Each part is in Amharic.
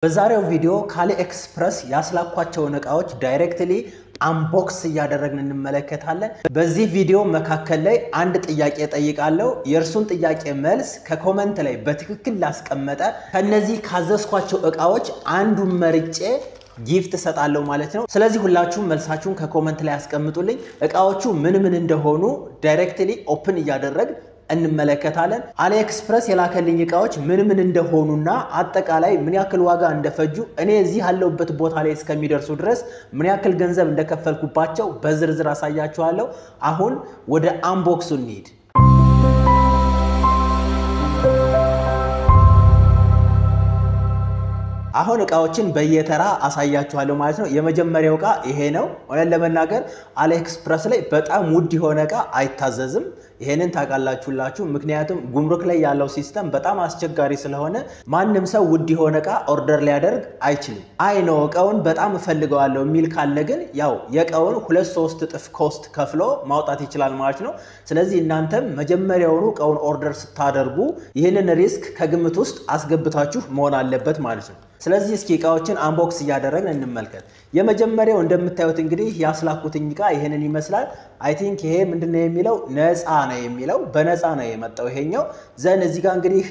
በዛሬው ቪዲዮ ካሊ ኤክስፕረስ ያስላኳቸውን እቃዎች ዳይሬክትሊ አንቦክስ እያደረግን እንመለከታለን። በዚህ ቪዲዮ መካከል ላይ አንድ ጥያቄ ጠይቃለሁ። የእርሱን ጥያቄ መልስ ከኮሜንት ላይ በትክክል ላስቀመጠ ከነዚህ ካዘዝኳቸው እቃዎች አንዱን መርጬ ጊፍት ሰጣለሁ ማለት ነው። ስለዚህ ሁላችሁም መልሳችሁን ከኮሜንት ላይ አስቀምጡልኝ። እቃዎቹ ምን እንደሆኑ ዳይሬክትሊ ኦፕን እያደረግን እንመለከታለን። አሊ ኤክስፕረስ የላከልኝ እቃዎች ምን እንደሆኑና አጠቃላይ ምን ያክል ዋጋ እንደፈጁ እኔ እዚህ ያለውበት ቦታ ላይ እስከሚደርሱ ድረስ ምን ያክል ገንዘብ እንደከፈልኩባቸው በዝርዝር አሳያችኋለሁ። አሁን ወደ አንቦክሱ እንሂድ። አሁን እቃዎችን በየተራ አሳያችኋለሁ ማለት ነው። የመጀመሪያው እቃ ይሄ ነው። ወለ ለመናገር አሊ ኤክስፕረስ ላይ በጣም ውድ የሆነ እቃ አይታዘዝም። ይሄንን ታውቃላችሁላችሁ። ምክንያቱም ጉምሩክ ላይ ያለው ሲስተም በጣም አስቸጋሪ ስለሆነ ማንም ሰው ውድ የሆነ እቃ ኦርደር ሊያደርግ አይችልም። አይ ነው እቃውን በጣም እፈልገዋለሁ የሚል ካለ ግን ያው የእቃውን 2-3 እጥፍ ኮስት ከፍሎ ማውጣት ይችላል ማለት ነው። ስለዚህ እናንተም መጀመሪያውኑ እቃውን ኦርደር ስታደርጉ ይህንን ሪስክ ከግምት ውስጥ አስገብታችሁ መሆን አለበት ማለት ነው። ስለዚህ እስኪ እቃዎችን አንቦክስ እያደረግን እንመልከት። የመጀመሪያው እንደምታዩት እንግዲህ ያስላኩትኝ እቃ ይሄንን ይመስላል። አይ ቲንክ ይሄ ምንድነው የሚለው ነፃ ነው የሚለው በነፃ ነው የመጣው ይሄኛው። ዘን እዚህ ጋር እንግዲህ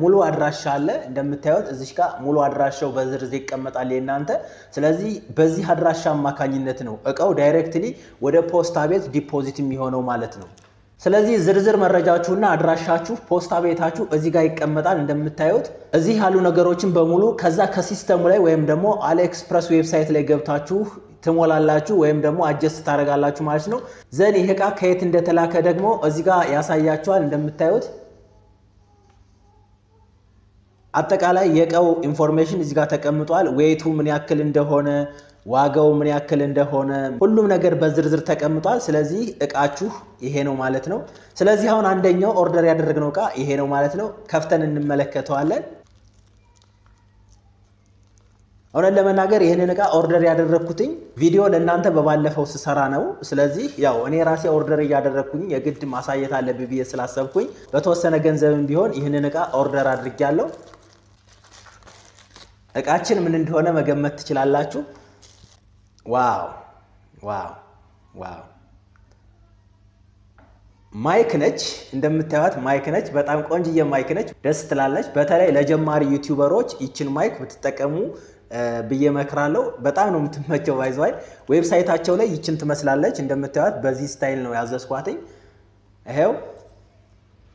ሙሉ አድራሻ አለ። እንደምታዩት እዚህ ጋር ሙሉ አድራሻው በዝርዝር ይቀመጣል የናንተ። ስለዚህ በዚህ አድራሻ አማካኝነት ነው እቃው ዳይሬክትሊ ወደ ፖስታ ቤት ዲፖዚት የሚሆነው ማለት ነው። ስለዚህ ዝርዝር መረጃችሁና አድራሻችሁ ፖስታ ቤታችሁ እዚህ ጋር ይቀመጣል። እንደምታዩት እዚህ ያሉ ነገሮችን በሙሉ ከዛ ከሲስተሙ ላይ ወይም ደግሞ አሊ ኤክስፕረስ ዌብሳይት ላይ ገብታችሁ ትሞላላችሁ ወይም ደግሞ አጀስት ታደርጋላችሁ ማለት ነው። ዘን ይሄ እቃ ከየት እንደተላከ ደግሞ እዚህ ጋር ያሳያችኋል። እንደምታዩት አጠቃላይ የእቃው ኢንፎርሜሽን እዚህ ጋር ተቀምጧል። ዌይቱ ምን ያክል እንደሆነ ዋጋው ምን ያክል እንደሆነ ሁሉም ነገር በዝርዝር ተቀምጧል። ስለዚህ እቃችሁ ይሄ ነው ማለት ነው። ስለዚህ አሁን አንደኛው ኦርደር ያደረግነው እቃ ይሄ ነው ማለት ነው። ከፍተን እንመለከተዋለን። አሁን ለመናገር ይሄንን እቃ ኦርደር ያደረኩትኝ ቪዲዮ ለእናንተ በባለፈው ስሰራ ነው። ስለዚህ ያው እኔ ራሴ ኦርደር እያደረኩኝ የግድ ማሳየት አለብኝ ብዬ ስላሰብኩኝ በተወሰነ ገንዘብም ቢሆን ይሄንን እቃ ኦርደር አድርጌያለሁ። እቃችን ምን እንደሆነ መገመት ትችላላችሁ። ዋው ዋው ዋው ማይክ ነች። እንደምታዩት ማይክ ነች። በጣም ቆንጅዬ ማይክ ነች። ደስ ትላለች። በተለይ ለጀማሪ ዩቲዩበሮች ይችን ማይክ ብትጠቀሙ ብዬ መክራለሁ። በጣም ነው የምትመቸው። ባይዘዋይ ዌብሳይታቸው ላይ ይችን ትመስላለች። እንደምታዩት በዚህ ስታይል ነው ያዘዝኳትኝ። ይሄው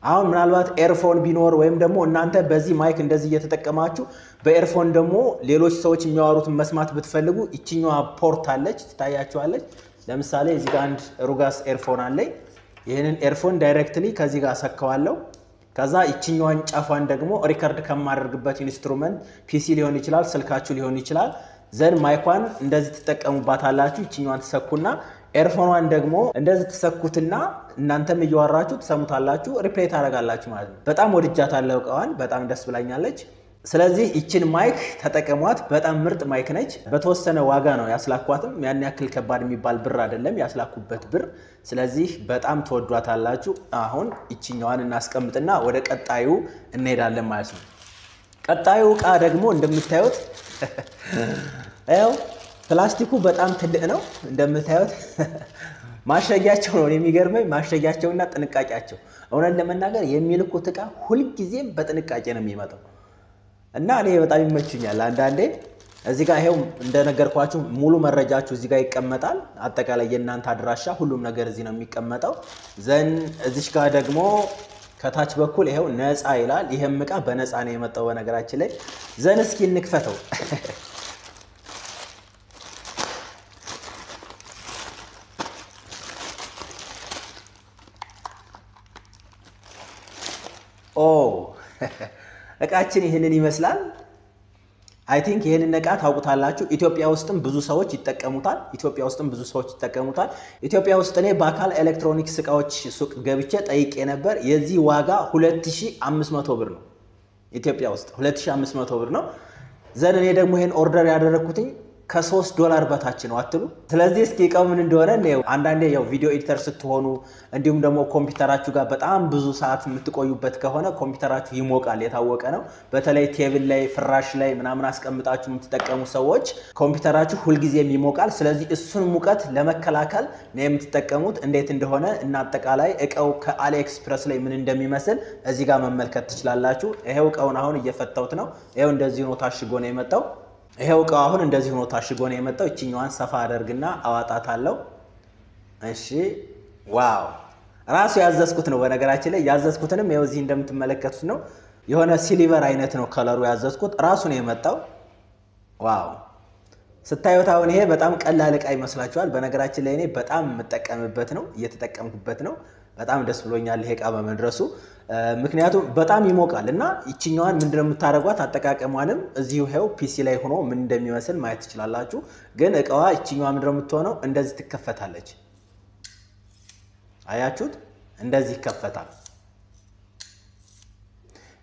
አሁን ምናልባት ኤርፎን ቢኖር ወይም ደግሞ እናንተ በዚህ ማይክ እንደዚህ እየተጠቀማችሁ በኤርፎን ደግሞ ሌሎች ሰዎች የሚያወሩትን መስማት ብትፈልጉ ይችኛዋ ፖርት አለች፣ ትታያችኋለች። ለምሳሌ እዚህ ጋር አንድ ሩጋስ ኤርፎን አለኝ። ይሄንን ኤርፎን ዳይሬክትሊ ከዚህ ጋር ሰካዋለሁ። ከዛ ይችኛዋን ጫፏን ደግሞ ሪከርድ ከማደርግበት ኢንስትሩመንት ፒሲ ሊሆን ይችላል፣ ስልካችሁ ሊሆን ይችላል። ዘን ማይኳን እንደዚህ ተጠቀሙባታላችሁ። ይችኛዋን ተሰኩና ኤርፎኗን ደግሞ እንደዚህ ተሰኩትና እናንተም እያወራችሁ ተሰሙታላችሁ፣ ሪፕሌይ ታደርጋላችሁ ማለት ነው። በጣም ወድጃታለሁ እቃዋን፣ በጣም ደስ ብላኛለች። ስለዚህ ይችን ማይክ ተጠቀሟት። በጣም ምርጥ ማይክ ነች። በተወሰነ ዋጋ ነው ያስላኳትም። ያን ያክል ከባድ የሚባል ብር አይደለም ያስላኩበት ብር። ስለዚህ በጣም ተወዷታላችሁ። አሁን ይችኛዋን እናስቀምጥና ወደ ቀጣዩ እንሄዳለን ማለት ነው። ቀጣዩ እቃ ደግሞ እንደምታዩት ያው ፕላስቲኩ በጣም ትልቅ ነው። እንደምታዩት ማሸጊያቸው ነው የሚገርመኝ። ማሸጊያቸውና ጥንቃቄያቸው እውነት ለመናገር የሚልኩት እቃ ሁልጊዜም በጥንቃቄ ነው የሚመጣው እና እኔ በጣም ይመቹኛል። አንዳንዴ እዚህ ጋር ይሄው እንደነገርኳችሁ ሙሉ መረጃችሁ እዚህ ጋር ይቀመጣል። አጠቃላይ የእናንተ አድራሻ ሁሉም ነገር እዚህ ነው የሚቀመጠው። ዘን እዚህ ጋር ደግሞ ከታች በኩል ይሄው ነፃ ይላል። ይሄም እቃ በነፃ ነው የመጣው በነገራችን ላይ። ዘን እስኪ እንክፈተው። ኦ እቃችን ይሄንን ይመስላል። አይ ቲንክ ይሄንን እቃ ታውቁታላችሁ። ኢትዮጵያ ውስጥም ብዙ ሰዎች ይጠቀሙታል። ኢትዮጵያ ውስጥ እኔ በአካል ኤሌክትሮኒክስ እቃዎች ሱቅ ገብቼ ጠይቄ ነበር። የዚህ ዋጋ 2500 ብር ነው። ኢትዮጵያ ውስጥ 2500 ብር ነው። ዘን እኔ ደግሞ ይሄን ኦርደር ያደረኩትኝ ከ$3 በታች ነው አትሉ። ስለዚህ እስኪ እቃው ምን እንደሆነ ነው። አንዳንዴ ያው ቪዲዮ ኤዲተር ስትሆኑ እንዲሁም ደግሞ ኮምፒውተራችሁ ጋር በጣም ብዙ ሰዓት የምትቆዩበት ከሆነ ኮምፒውተራችሁ ይሞቃል፣ የታወቀ ነው። በተለይ ቴብል ላይ ፍራሽ ላይ ምናምን አስቀምጣችሁ የምትጠቀሙ ሰዎች ኮምፒውተራችሁ ሁልጊዜም ይሞቃል። ስለዚህ እሱን ሙቀት ለመከላከል ነው የምትጠቀሙት። እንዴት እንደሆነ እና አጠቃላይ እቃው ከአሊኤክስፕረስ ላይ ምን እንደሚመስል እዚህ ጋር መመልከት ትችላላችሁ። ይሄው እቃውን አሁን እየፈታሁት ነው። ይሄው እንደዚህ ነው ታሽጎ ነው የመጣው። ይሄው እቃው አሁን እንደዚህ ሆኖ ታሽጎ ነው የመጣው። እቺኛዋን ሰፋ አደርግና አዋጣታለሁ። እሺ ዋው ራሱ ያዘዝኩት ነው። በነገራችን ላይ ያዘዝኩትንም ይሄው እዚህ እንደምትመለከቱት ነው። የሆነ ሲልቨር አይነት ነው ከለሩ ያዘዝኩት ራሱ ነው የመጣው። ዋው ስታዩት አሁን ይሄ በጣም ቀላል እቃ ይመስላችኋል። በነገራችን ላይ እኔ በጣም የምጠቀምበት ነው፣ እየተጠቀምኩበት ነው። በጣም ደስ ብሎኛል ይሄ እቃ በመድረሱ። ምክንያቱም በጣም ይሞቃል እና ይችኛዋን ምንድነው የምታደርጓት አጠቃቀሟንም እዚሁ ይሄው ፒሲ ላይ ሆኖ ምን እንደሚመስል ማየት ትችላላችሁ። ግን እቃዋ ይችኛዋ ምንድነው የምትሆነው እንደዚህ ትከፈታለች። አያችሁት? እንደዚህ ይከፈታል።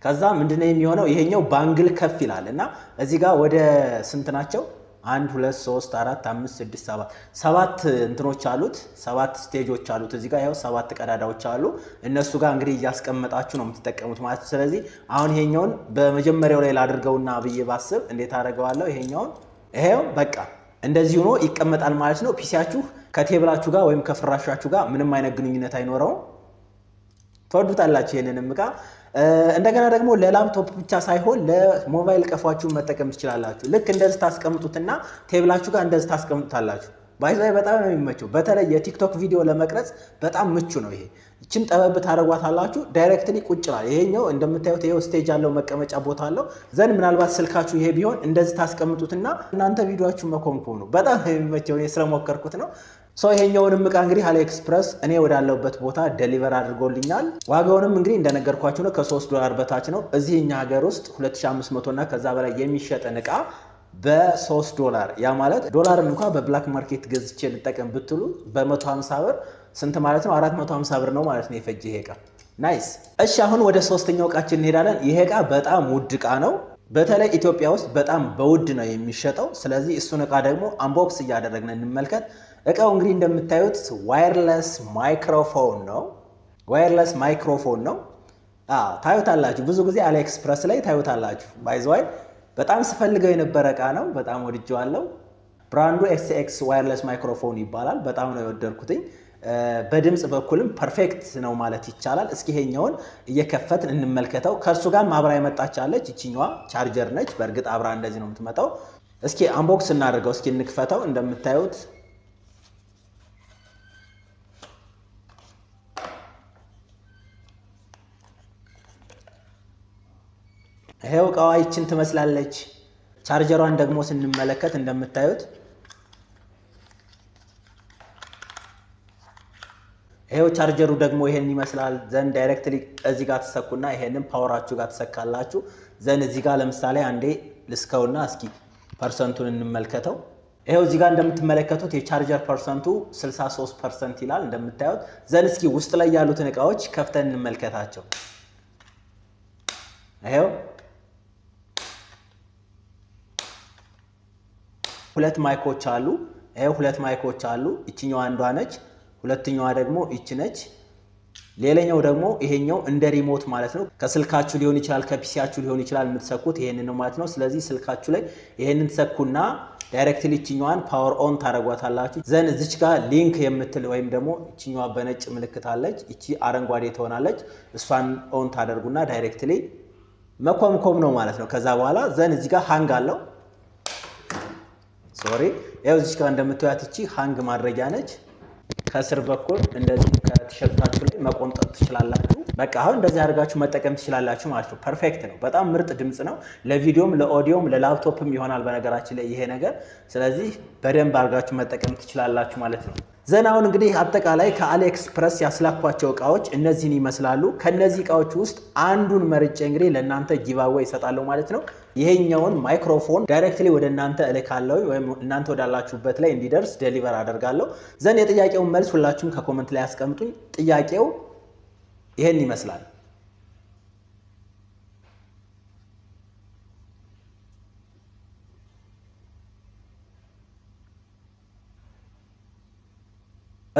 ከዛ ምንድነው የሚሆነው ይሄኛው ባንግል ከፍ ይላል እና እዚህ ጋር ወደ ስንት ናቸው? 1 2 3 4 5 6 7 ሰባት እንትኖች አሉት፣ 7 ስቴጆች አሉት። እዚህ ጋር ያው 7 ቀዳዳዎች አሉ። እነሱ ጋር እንግዲህ እያስቀመጣችሁ ነው የምትጠቀሙት ማለት ነው። ስለዚህ አሁን ይሄኛውን በመጀመሪያው ላይ ላድርገውና ብዬ ባስብ እንዴት አደርገዋለሁ? ይሄው በቃ እንደዚህ ሆኖ ይቀመጣል ማለት ነው። ፒሲያችሁ ከቴብላችሁ ጋር ወይም ከፍራሻችሁ ጋር ምንም አይነት ግንኙነት አይኖረውም። ተወዱታላችሁ ይሄንንም እቃ። እንደገና ደግሞ ለላፕቶፕ ብቻ ሳይሆን ለሞባይል ቀፏችሁ መጠቀም ትችላላችሁ። ልክ እንደዚህ ታስቀምጡትና ቴብላችሁ ጋር እንደዚህ ታስቀምጡታላችሁ። ባይዛይ በጣም ነው የሚመቸው። በተለይ የቲክቶክ ቪዲዮ ለመቅረጽ በጣም ምቹ ነው ይሄ። እቺን ጠበብ ታረጓታላችሁ ዳይሬክትሊ ቁጭ ይላል። ይሄኛው እንደምታዩት ይሄው ስቴጅ ያለው መቀመጫ ቦታ አለው። ዘን ምናልባት ስልካችሁ ይሄ ቢሆን እንደዚህ ታስቀምጡትና እናንተ ቪዲዮአችሁ መኮምኮም ነው። በጣም ነው የሚመቸው። እኔ ስለሞከርኩት ነው። ይሄኛውንም እቃ እንግዲህ አሊኤክስፕረስ እኔ ወዳለሁበት ቦታ ዴሊቨር አድርጎልኛል። ዋጋውንም እንግዲህ እንደነገርኳችሁ ነው ከ$3 በታች ነው። እዚህኛ ሀገር ውስጥ 2500 እና ከዛ በላይ የሚሸጥን እቃ በ$3 ያ ማለት ዶላርን እንኳን በብላክ ማርኬት ገዝቼ ልጠቀም ብትሉ በ150 ብር ስንት ማለት ነው? 450 ብር ነው ማለት ነው የፈጀ ይሄ እቃ። ናይስ። እሺ አሁን ወደ ሶስተኛው እቃችን እንሄዳለን። ይሄ እቃ በጣም ውድ እቃ ነው። በተለይ ኢትዮጵያ ውስጥ በጣም በውድ ነው የሚሸጠው። ስለዚህ እሱን እቃ ደግሞ አንቦክስ እያደረግን እንመልከት። እቃው እንግዲህ እንደምታዩት ዋየርለስ ማይክሮፎን ነው። ዋየርለስ ማይክሮፎን ነው። ታዩታላችሁ። ብዙ ጊዜ አሊኤክስፕረስ ላይ ታዩታላችሁ። ባይ ዘ ወይ በጣም ስፈልገው የነበረ እቃ ነው። በጣም ወድጄዋለሁ። ብራንዱ ኤክስኤክስ ዋየርለስ ማይክሮፎን ይባላል። በጣም ነው የወደድኩትኝ። በድምጽ በኩልም ፐርፌክት ነው ማለት ይቻላል። እስኪ ይሄኛውን እየከፈትን እንመልከተው። ከሱ ጋር አብራ የመጣቻለች እቺኛዋ ቻርጀር ነች። በእርግጥ አብራ እንደዚህ ነው የምትመጣው። እስኪ አንቦክስ እናደርገው። እስኪ እንክፈተው። እንደምታዩት ይሄው እቃዋ ይችን ትመስላለች። ቻርጀሯን ደግሞ ስንመለከት እንደምታዩት ይሄው ቻርጀሩ ደግሞ ይሄን ይመስላል። ዘን ዳይሬክትሊ እዚህ ጋር ተሰኩና ይሄንን ፓወራችሁ ጋር ተሰካላችሁ። ዘን እዚህ ጋር ለምሳሌ አንዴ ልስከውና እስኪ ፐርሰንቱን እንመልከተው። ይሄው እዚህ ጋር እንደምትመለከቱት የቻርጀር ፐርሰንቱ 63% ይላል እንደምታዩት። ዘን እስኪ ውስጥ ላይ ያሉትን እቃዎች ከፍተን እንመልከታቸው። ይሄው ሁለት ማይኮች አሉ። ይሄው ሁለት ማይኮች አሉ። እቺኛዋ አንዷ ነች፣ ሁለተኛዋ ደግሞ እቺ ነች። ሌላኛው ደግሞ ይሄኛው እንደ ሪሞት ማለት ነው። ከስልካችሁ ሊሆን ይችላል፣ ከፒሲያችሁ ሊሆን ይችላል የምትሰኩት ይሄንን ነው ማለት ነው። ስለዚህ ስልካችሁ ላይ ይሄንን ተሰኩና ዳይሬክትሊ እቺኛዋን ፓወር ኦን ታረጓታላችሁ። ዘን እዚች ጋር ሊንክ የምትል ወይም ደግሞ እቺኛዋ በነጭ ምልክት አለች፣ እቺ አረንጓዴ ትሆናለች። እሷን ኦን ታደርጉና ዳይሬክትሊ መኮምኮም ነው ማለት ነው። ከዛ በኋላ ዘን እዚህ ጋር ሃንግ አለው። ሶሪ ያው እዚህ ጋር እንደምታዩት እቺ ሃንግ ማድረጊያ ነች። ከስር በኩል እንደዚህ ከቲሸርታችሁ ላይ መቆንጠጥ ትችላላችሁ። በቃ አሁን እንደዚህ አድርጋችሁ መጠቀም ትችላላችሁ ማለት ነው። ፐርፌክት ነው። በጣም ምርጥ ድምጽ ነው። ለቪዲዮም፣ ለኦዲዮም፣ ለላፕቶፕም ይሆናል በነገራችን ላይ ይሄ ነገር። ስለዚህ በደንብ አድርጋችሁ መጠቀም ትችላላችሁ ማለት ነው። ዘናውን እንግዲህ አጠቃላይ ከአሊኤክስፕረስ ያስላኳቸው እቃዎች እነዚህን ይመስላሉ። ከነዚህ እቃዎች ውስጥ አንዱን መርጬ እንግዲህ ለእናንተ ጊቫዌይ እሰጣለሁ ማለት ነው። ይሄኛውን ማይክሮፎን ዳይሬክትሊ ወደ እናንተ እልካለሁ ወይም እናንተ ወዳላችሁበት ላይ እንዲደርስ ዴሊቨር አደርጋለሁ። ዘን የጥያቄውን መልስ ሁላችሁም ከኮሜንት ላይ አስቀምጡኝ። ጥያቄው ይሄን ይመስላል።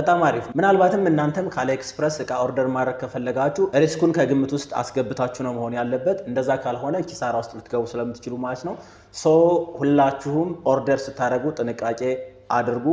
በጣም አሪፍ ምናልባትም እናንተም ከአሊኤክስፕረስ እቃ ኦርደር ማድረግ ከፈለጋችሁ ሪስኩን ከግምት ውስጥ አስገብታችሁ ነው መሆን ያለበት እንደዛ ካልሆነ ኪሳራ ውስጥ ልትገቡ ስለምትችሉ ማለት ነው ሁላችሁም ኦርደር ስታደርጉ ጥንቃቄ አድርጉ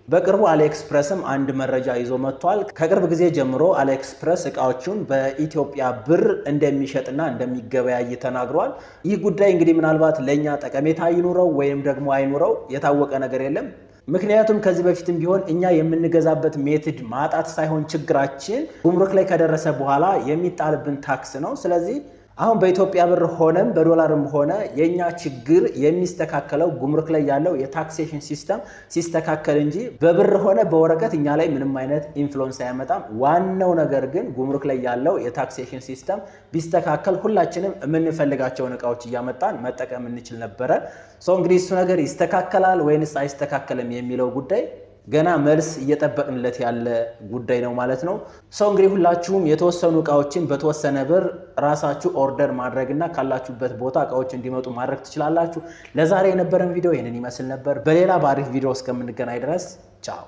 በቅርቡ አሊኤክስፕረስም አንድ መረጃ ይዞ መጥቷል ከቅርብ ጊዜ ጀምሮ አሊኤክስፕረስ እቃዎቹን በኢትዮጵያ ብር እንደሚሸጥና እንደሚገበያይ ተናግሯል ይህ ጉዳይ እንግዲህ ምናልባት ለኛ ጠቀሜታ ይኑረው ወይም ደግሞ አይኑረው የታወቀ ነገር የለም ምክንያቱም ከዚህ በፊትም ቢሆን እኛ የምንገዛበት ሜትድ ማጣት ሳይሆን ችግራችን ጉምሩክ ላይ ከደረሰ በኋላ የሚጣልብን ታክስ ነው ስለዚህ አሁን በኢትዮጵያ ብር ሆነም በዶላርም ሆነ የኛ ችግር የሚስተካከለው ጉምሩክ ላይ ያለው የታክሴሽን ሲስተም ሲስተካከል እንጂ በብር ሆነ በወረቀት እኛ ላይ ምንም አይነት ኢንፍሉዌንስ አያመጣም ዋናው ነገር ግን ጉምሩክ ላይ ያለው የታክሴሽን ሲስተም ቢስተካከል ሁላችንም የምንፈልጋቸውን እቃዎች እያመጣን መጠቀም እንችል ነበር እንግዲህ እሱ ነገር ይስተካከላል ወይንስ አይስተካከልም የሚለው ጉዳይ ገና መልስ እየጠበቅንለት ያለ ጉዳይ ነው ማለት ነው እንግዲህ ሁላችሁም የተወሰኑ እቃዎችን በተወሰነ ብር ራሳችሁ ኦርደር ማድረግና ካላችሁበት ቦታ እቃዎች እንዲመጡ ማድረግ ትችላላችሁ ለዛሬ የነበረን ቪዲዮ ይሄንን ይመስል ነበር በሌላ ባሪፍ ቪዲዮ እስከምንገናኝ ድረስ ቻው